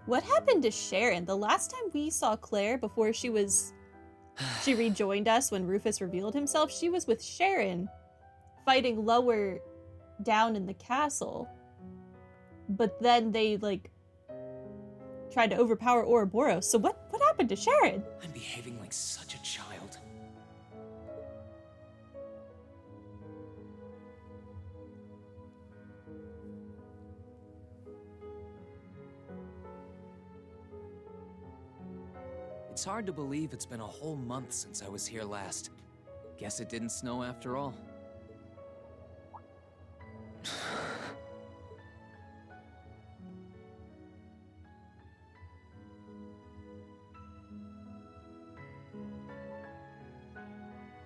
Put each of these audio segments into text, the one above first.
What happened to Sharon? The last time we saw Claire before she rejoined us when Rufus revealed himself, she was with Sharon fighting lower down in the castle. But then they like tried to overpower Ouroboros. So what happened to Sharon? I'm behaving like such a child. It's hard to believe it's been a whole month since I was here last. Guess it didn't snow after all.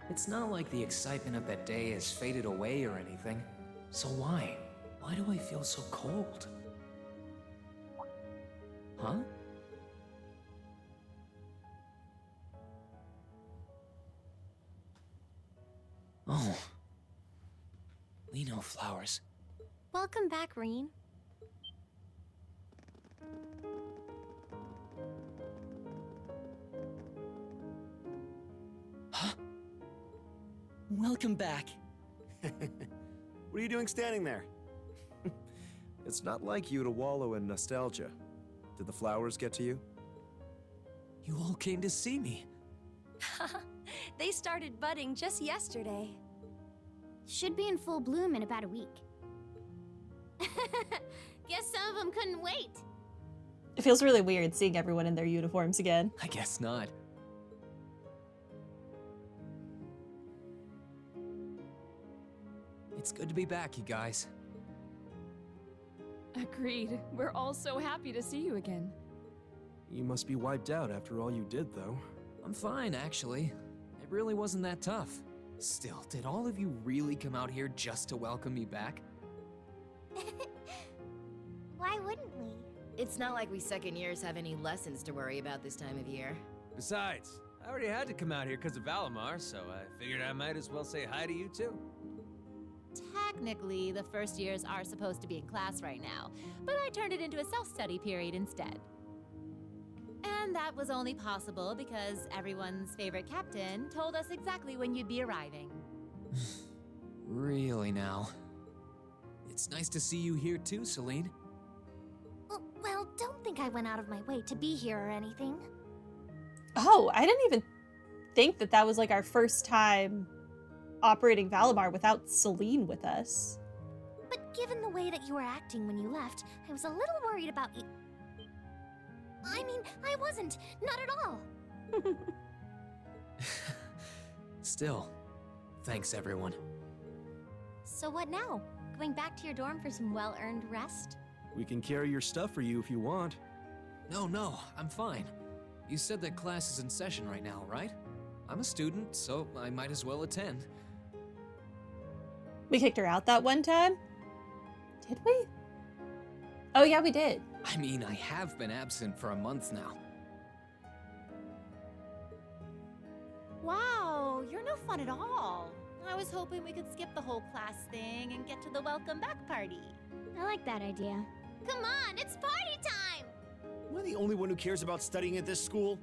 It's not like the excitement of that day has faded away or anything. So why? Why do I feel so cold? Huh? Oh. Lino flowers. Welcome back, Rean. Huh? Welcome back. What are you doing standing there? It's not like you to wallow in nostalgia. Did the flowers get to you? You all came to see me. They started budding just yesterday. Should be in full bloom in about a week. Guess some of them couldn't wait. It feels really weird seeing everyone in their uniforms again. I guess not. It's good to be back, you guys. Agreed. We're all so happy to see you again. You must be wiped out after all you did, though. I'm fine, actually. It really wasn't that tough. Still, did all of you really come out here just to welcome me back? Why wouldn't we? It's not like we second years have any lessons to worry about this time of year. Besides, I already had to come out here because of Valimar, so I figured I might as well say hi to you too. Technically, the first years are supposed to be in class right now, but I turned it into a self-study period instead. And that was only possible because everyone's favorite captain told us exactly when you'd be arriving. Really now. It's nice to see you here too, Celine. Well, don't think I went out of my way to be here or anything. Oh, I didn't even think that was like our first time operating Valimar without Celine with us. But given the way that you were acting when you left, I was a little worried about you. I mean, I wasn't. Not at all. Still, thanks everyone. So what now? Going back to your dorm for some well-earned rest? We can carry your stuff for you if you want. No, I'm fine. You said that class is in session right now, right? I'm a student, so I might as well attend. We kicked her out that one time? Did we? Oh yeah, we did. I mean, I have been absent for a month now. Wow, you're no fun at all. I was hoping we could skip the whole class thing and get to the welcome back party. I like that idea. Come on, it's party time! Am I the only one who cares about studying at this school?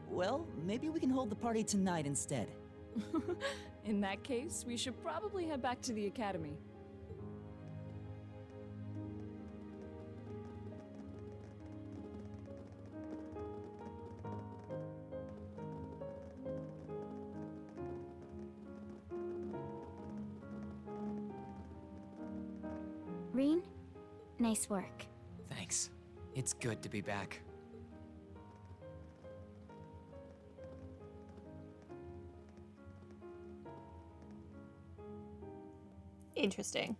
Well, maybe we can hold the party tonight instead. In that case, we should probably head back to the academy. Rean, nice work. Thanks. It's good to be back. Interesting.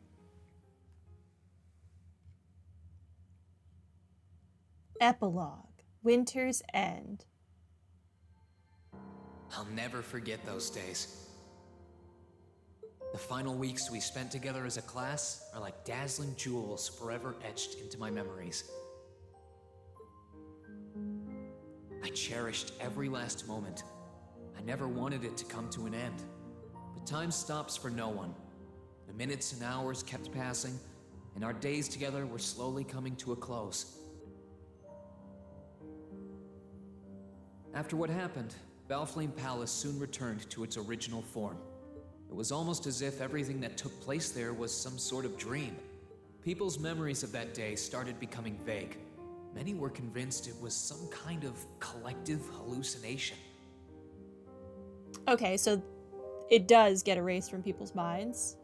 Epilogue. Winter's End. I'll never forget those days. The final weeks we spent together as a class are like dazzling jewels forever etched into my memories. I cherished every last moment. I never wanted it to come to an end. But time stops for no one. The minutes and hours kept passing, and our days together were slowly coming to a close. After what happened, Valflame Palace soon returned to its original form. It was almost as if everything that took place there was some sort of dream. People's memories of that day started becoming vague. Many were convinced it was some kind of collective hallucination. Okay, so it does get erased from people's minds.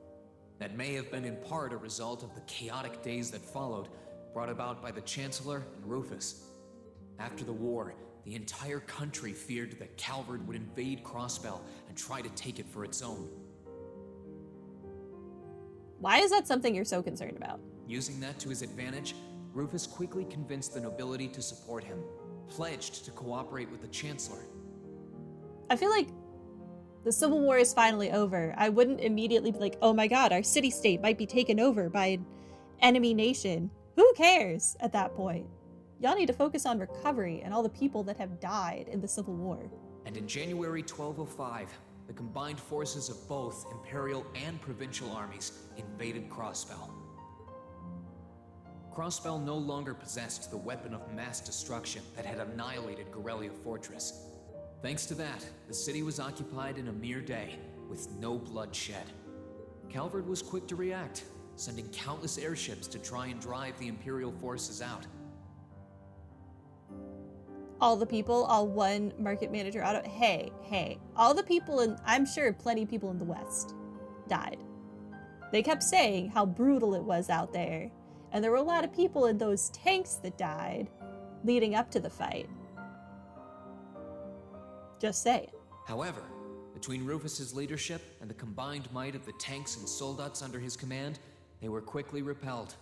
That may have been in part a result of the chaotic days that followed, brought about by the Chancellor and Rufus. After the war, the entire country feared that Calvard would invade Crossbell and try to take it for its own. Why is that something you're so concerned about? Using that to his advantage, Rufus quickly convinced the nobility to support him, pledged to cooperate with the Chancellor. I feel like the Civil War is finally over. I wouldn't immediately be like, oh my god, our city-state might be taken over by an enemy nation. Who cares at that point? Y'all need to focus on recovery and all the people that have died in the Civil War. And in January 1205, the combined forces of both Imperial and Provincial armies invaded Crossbell. Crossbell no longer possessed the weapon of mass destruction that had annihilated Gorelia Fortress. Thanks to that, the city was occupied in a mere day, with no blood shed. Calvard was quick to react, sending countless airships to try and drive the Imperial forces out. All the people, all one market manager out of, hey, all the people in, I'm sure plenty of people in the West died. They kept saying how brutal it was out there, and there were a lot of people in those tanks that died leading up to the fight. Just saying. However, between Rufus's leadership and the combined might of the tanks and soldats under his command, they were quickly repelled.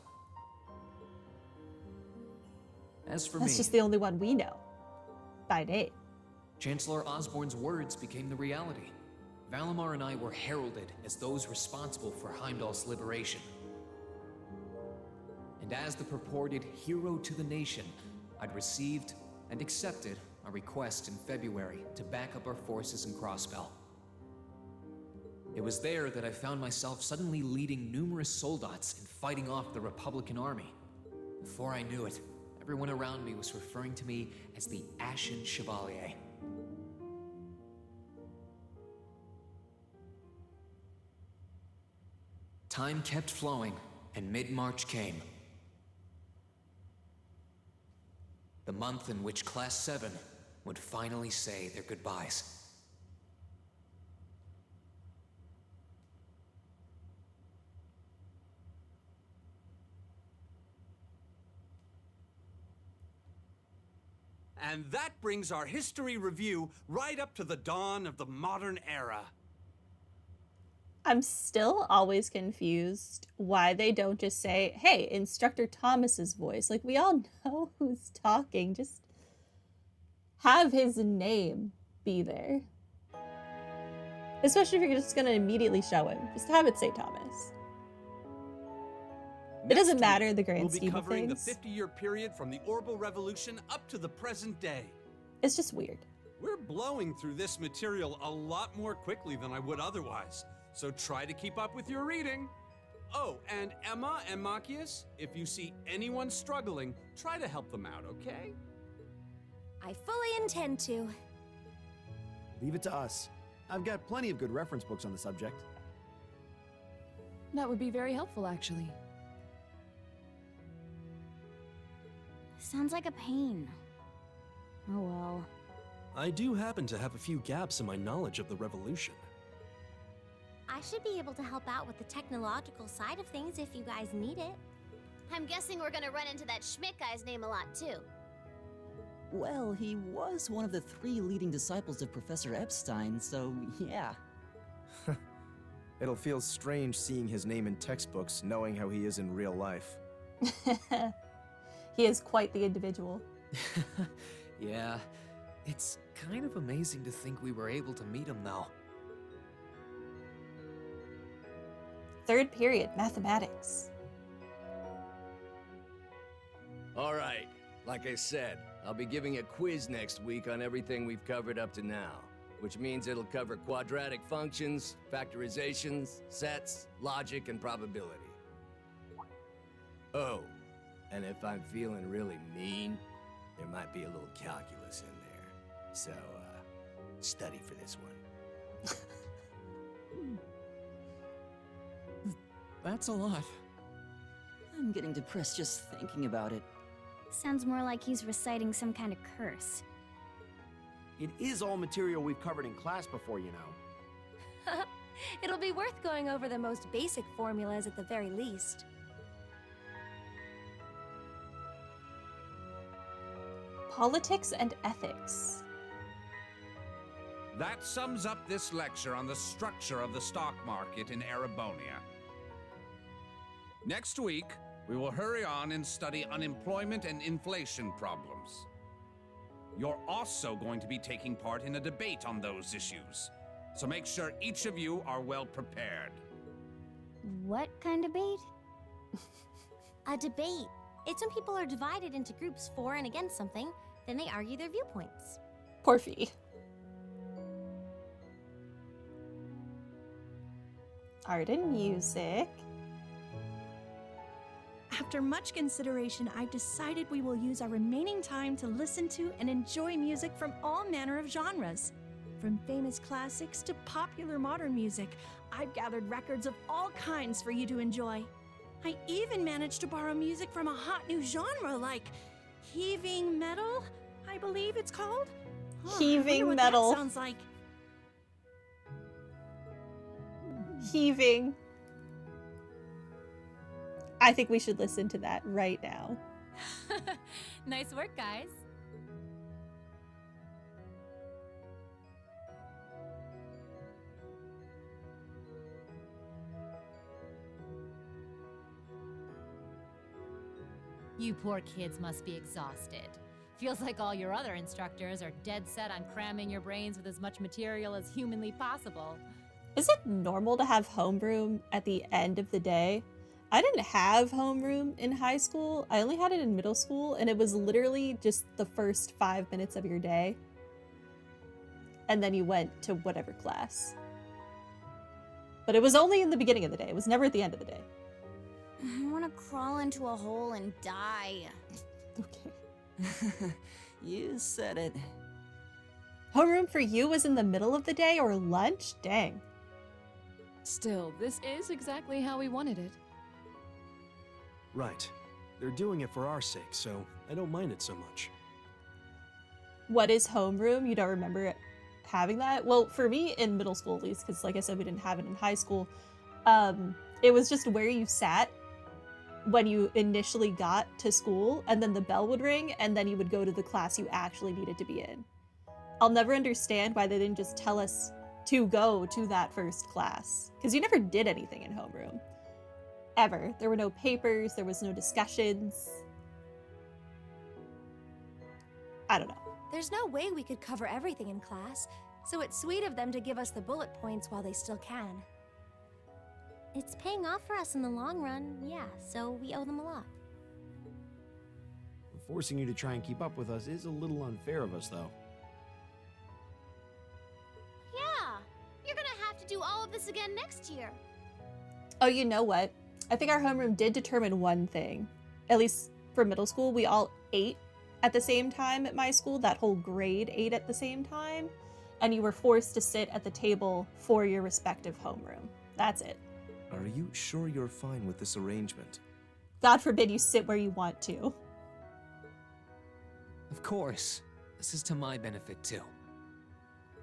As for That's me, just the only one we know. By name. Chancellor Osborne's words became the reality. Valimar and I were heralded as those responsible for Heimdall's liberation. And as the purported hero to the nation, I'd received and accepted a request in February to back up our forces in Crossbell. It was there that I found myself suddenly leading numerous soldats and fighting off the Republican army. Before I knew it, everyone around me was referring to me as the Ashen Chevalier. Time kept flowing, and mid-March came. The month in which Class 7 would finally say their goodbyes. And that brings our history review right up to the dawn of the modern era. I'm still always confused why they don't just say, hey, Instructor Thomas's voice. Like, we all know who's talking. Just have his name be there. Especially if you're just going to immediately show him. Just have it say Thomas. It doesn't matter in the grand scheme of things. We'll be covering the 50-year period from the Orbital Revolution up to the present day. It's just weird. We're blowing through this material a lot more quickly than I would otherwise, so try to keep up with your reading. Oh, and Emma and Machias, if you see anyone struggling, try to help them out, okay? I fully intend to. Leave it to us. I've got plenty of good reference books on the subject. That would be very helpful, actually. Sounds like a pain. Oh well. I do happen to have a few gaps in my knowledge of the Revolution. I should be able to help out with the technological side of things if you guys need it. I'm guessing we're gonna run into that Schmidt guy's name a lot too. Well, he was one of the 3 leading disciples of Professor Epstein, so yeah. It'll feel strange seeing his name in textbooks, knowing how he is in real life. He is quite the individual. Yeah, it's kind of amazing to think we were able to meet him though. Third period, mathematics. All right, like I said, I'll be giving a quiz next week on everything we've covered up to now, which means it'll cover quadratic functions, factorizations, sets, logic, and probability. Oh, and if I'm feeling really mean, there might be a little calculus in there. So, study for this one. That's a lot. I'm getting depressed just thinking about it. Sounds more like he's reciting some kind of curse. It is all material we've covered in class before, you know. It'll be worth going over the most basic formulas at the very least. Politics and ethics. That sums up this lecture on the structure of the stock market in Erebonia. Next week, we will hurry on and study unemployment and inflation problems. You're also going to be taking part in a debate on those issues, so make sure each of you are well prepared. What kind of debate? A debate. It's when people are divided into groups for and against something, then they argue their viewpoints. Porphy. Art and music. After much consideration, I've decided we will use our remaining time to listen to and enjoy music from all manner of genres. From famous classics to popular modern music, I've gathered records of all kinds for you to enjoy. I even managed to borrow music from a hot new genre like heaving metal, I believe it's called. Heaving I wonder what metal. That sounds like. Heaving. I think we should listen to that right now. Nice work, guys. You poor kids must be exhausted. Feels like all your other instructors are dead set on cramming your brains with as much material as humanly possible. Is it normal to have homeroom at the end of the day? I didn't have homeroom in high school. I only had it in middle school, and it was literally just the first 5 minutes of your day. And then you went to whatever class. But it was only in the beginning of the day. It was never at the end of the day. I want to crawl into a hole and die. Okay. You said it. Homeroom for you was in the middle of the day or lunch? Dang. Still, this is exactly how we wanted it. Right. They're doing it for our sake, so I don't mind it so much. What is homeroom? You don't remember having that? Well, for me in middle school at least, because like I said, we didn't have it in high school, it was just where you sat when you initially got to school, and then the bell would ring, and then you would go to the class you actually needed to be in. I'll never understand why they didn't just tell us to go to that first class, because you never did anything in homeroom. Ever. There were no papers, there was no discussions. I don't know. There's no way we could cover everything in class, so it's sweet of them to give us the bullet points while they still can. It's paying off for us in the long run, yeah, so we owe them a lot. Forcing you to try and keep up with us is a little unfair of us, though. Yeah, you're gonna have to do all of this again next year. Oh, you know what? I think our homeroom did determine one thing. At least for middle school, we all ate at the same time at my school. That whole grade ate at the same time. And you were forced to sit at the table for your respective homeroom. That's it. Are you sure you're fine with this arrangement? God forbid you sit where you want to. Of course. This is to my benefit, too.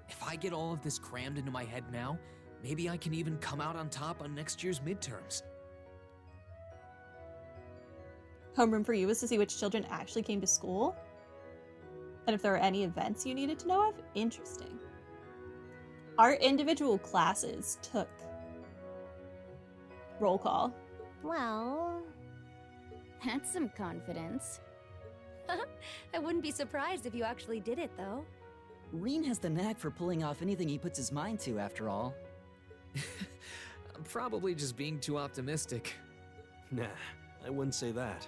If I get all of this crammed into my head now, maybe I can even come out on top on next year's midterms. Homeroom for you is to see which children actually came to school. And if there are any events you needed to know of. Interesting. Our individual classes took roll call. Well, that's some confidence. I wouldn't be surprised if you actually did it, though. Rean has the knack for pulling off anything he puts his mind to, after all. I'm probably just being too optimistic. Nah, I wouldn't say that.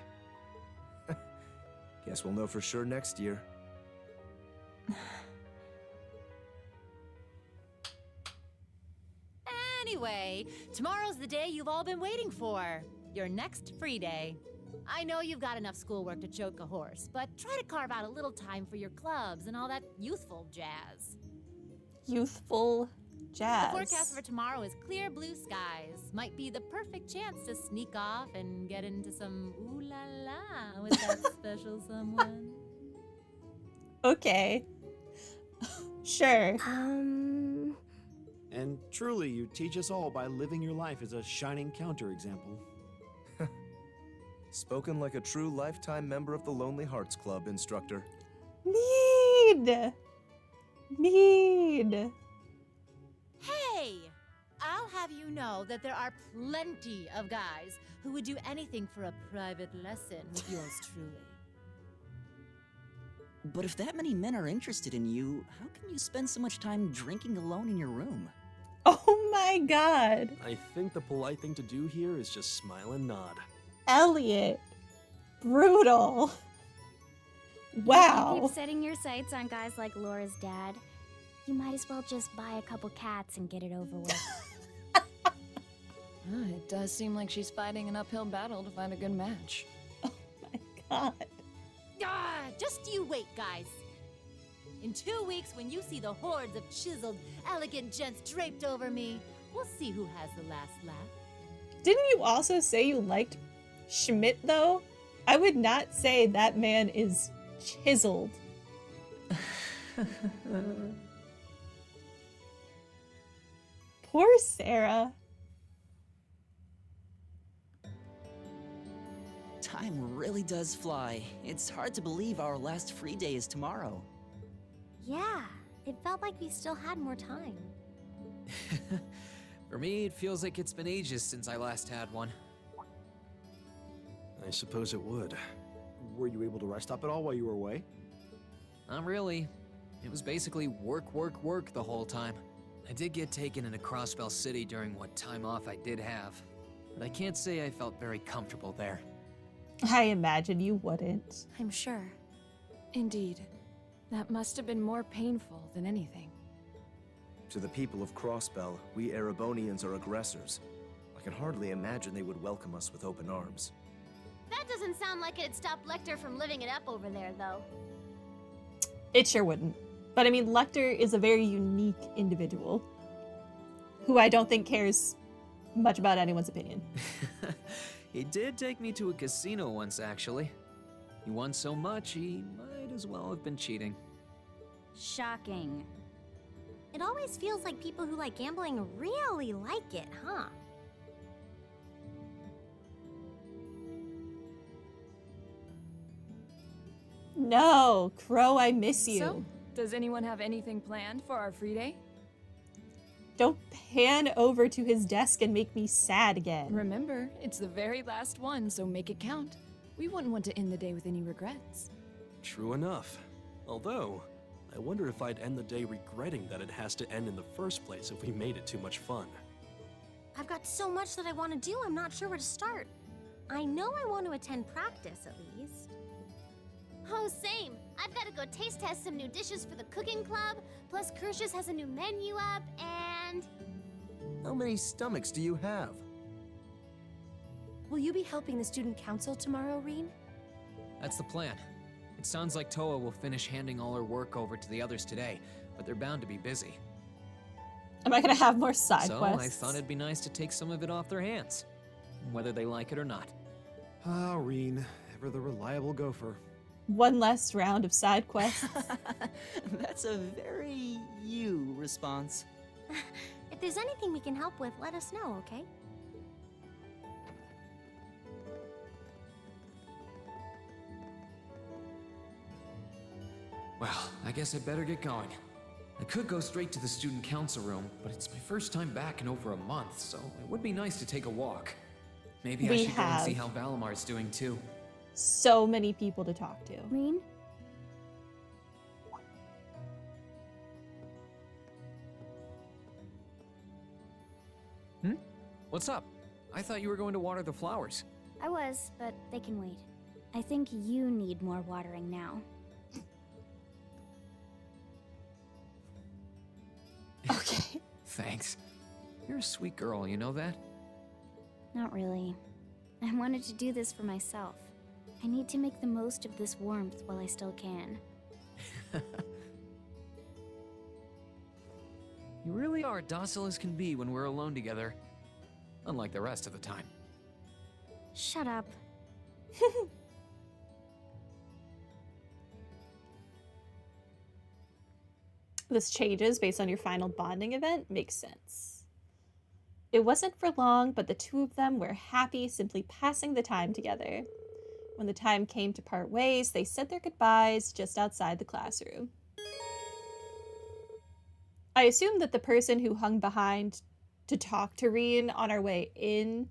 Guess we'll know for sure next year. Anyway, tomorrow's the day you've all been waiting for. Your next free day. I know you've got enough schoolwork to choke a horse, but try to carve out a little time for your clubs and all that youthful jazz. Youthful jazz. The forecast for tomorrow is clear blue skies. Might be the perfect chance to sneak off and get into some ooh la la with that special someone. Okay. Sure. And truly, you teach us all by living your life as a shining counterexample. Spoken like a true lifetime member of the Lonely Hearts Club, instructor. Need. Hey! I'll have you know that there are plenty of guys who would do anything for a private lesson with yours truly. But if that many men are interested in you, how can you spend so much time drinking alone in your room? Oh my god. I think the polite thing to do here is just smile and nod. Elliot. Brutal. Wow. You keep setting your sights on guys like Laura's dad. You might as well just buy a couple cats and get it over with. It does seem like she's fighting an uphill battle to find a good match. God. Ah, just you wait, guys. In 2 weeks, when you see the hordes of chiseled, elegant gents draped over me, we'll see who has the last laugh. Didn't you also say you liked Schmidt, though? I would not say that man is chiseled. Poor Sarah. Time really does fly. It's hard to believe our last free day is tomorrow. Yeah, it felt like we still had more time. For me, it feels like it's been ages since I last had one. I suppose it would. Were you able to rest up at all while you were away? Not really. It was basically work, work, work the whole time. I did get taken into Crossbell City during what time off I did have, but I can't say I felt very comfortable there. I imagine you wouldn't. I'm sure. Indeed. That must have been more painful than anything. To the people of Crossbell, we Erebonians are aggressors. I can hardly imagine they would welcome us with open arms. That doesn't sound like it'd stop Lecter from living it up over there, though. It sure wouldn't. But I mean, Lecter is a very unique individual who I don't think cares much about anyone's opinion. He did take me to a casino once, actually. He won so much, he might as well have been cheating. Shocking. It always feels like people who like gambling really like it, huh? No, Crow, I miss you. So, does anyone have anything planned for our free day? Don't pan over to his desk and make me sad again. Remember, it's the very last one, so make it count. We wouldn't want to end the day with any regrets. True enough. Although, I wonder if I'd end the day regretting that it has to end in the first place if we made it too much fun. I've got so much that I want to do, I'm not sure where to start. I know I want to attend practice, at least. Oh, same. I've got to go taste test some new dishes for the cooking club, plus Kirsch's has a new menu up, and... How many stomachs do you have? Will you be helping the student council tomorrow, Rean? That's the plan. It sounds like Toa will finish handing all her work over to the others today, but they're bound to be busy. Am I gonna have more side So quests? I thought it'd be nice to take some of it off their hands, whether they like it or not. Ah, Rean, ever the reliable gopher. One less round of side quests. That's a very you response. If there's anything we can help with, let us know, okay? Well, I guess I better get going. I could go straight to the student council room, but it's my first time back in over a month, so it would be nice to take a walk. Maybe I should go and see how Valamar's doing too. So many people to talk to. Rean? What's up? I thought you were going to water the flowers. I was, but they can wait. I think you need more watering now. Okay. Thanks. You're a sweet girl, you know that? Not really. I wanted to do this for myself. I need to make the most of this warmth while I still can. You really are docile as can be when we're alone together. Unlike the rest of the time. Shut up. This changes based on your final bonding event. Makes sense. It wasn't for long, but the two of them were happy simply passing the time together. When the time came to part ways, they said their goodbyes just outside the classroom. I assume that the person who hung behind to talk to Rean on our way in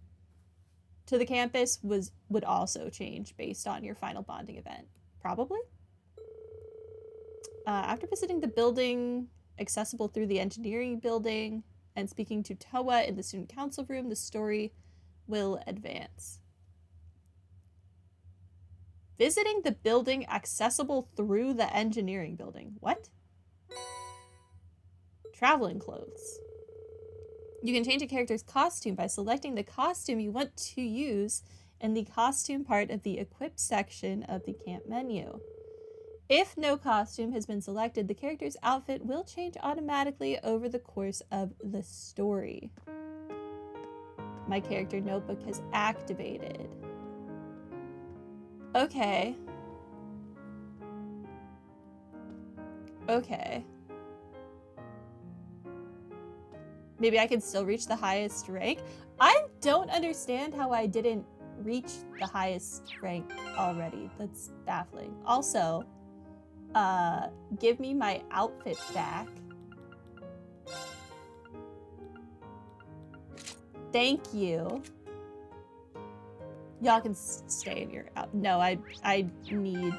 to the campus would also change based on your final bonding event. Probably? After visiting the building, accessible through the engineering building, and speaking to Toa in the student council room, the story will advance. Visiting the building accessible through the engineering building. What? Traveling clothes. You can change a character's costume by selecting the costume you want to use in the costume part of the equip section of the camp menu. If no costume has been selected, the character's outfit will change automatically over the course of the story. My character notebook has activated. Okay. Okay. Maybe I can still reach the highest rank? I don't understand how I didn't reach the highest rank already. That's baffling. Also, give me my outfit back. Thank you. Y'all can stay in your out. No, I need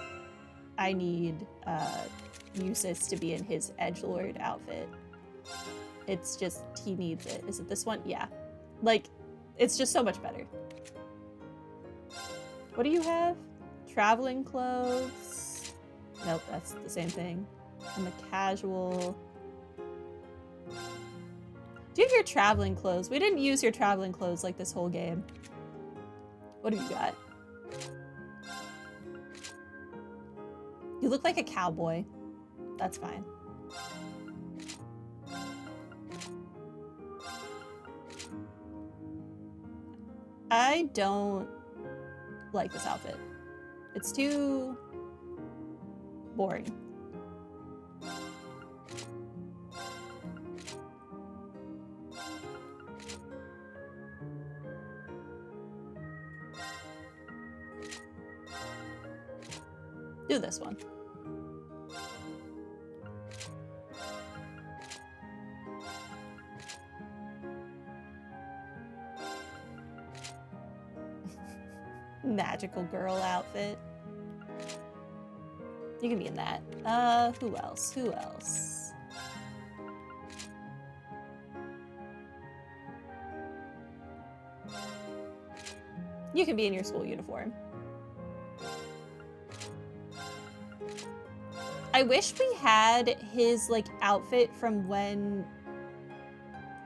Musis to be in his edgelord outfit. It's just, he needs it. Is it this one? Yeah. Like, it's just so much better. What do you have? Traveling clothes. Nope, that's the same thing. I'm a casual. Do you have your traveling clothes? We didn't use your traveling clothes like this whole game. What have you got? You look like a cowboy. That's fine. I don't like this outfit. It's too boring. Do this one. Magical girl outfit. You can be in that. Who else? Who else? You can be in your school uniform. I wish we had his, like, outfit from when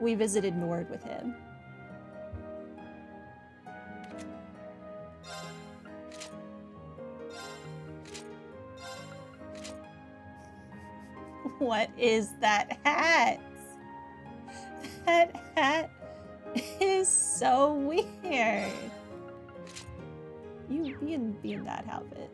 we visited Nord with him. What is that hat? That hat is so weird. You be in that outfit.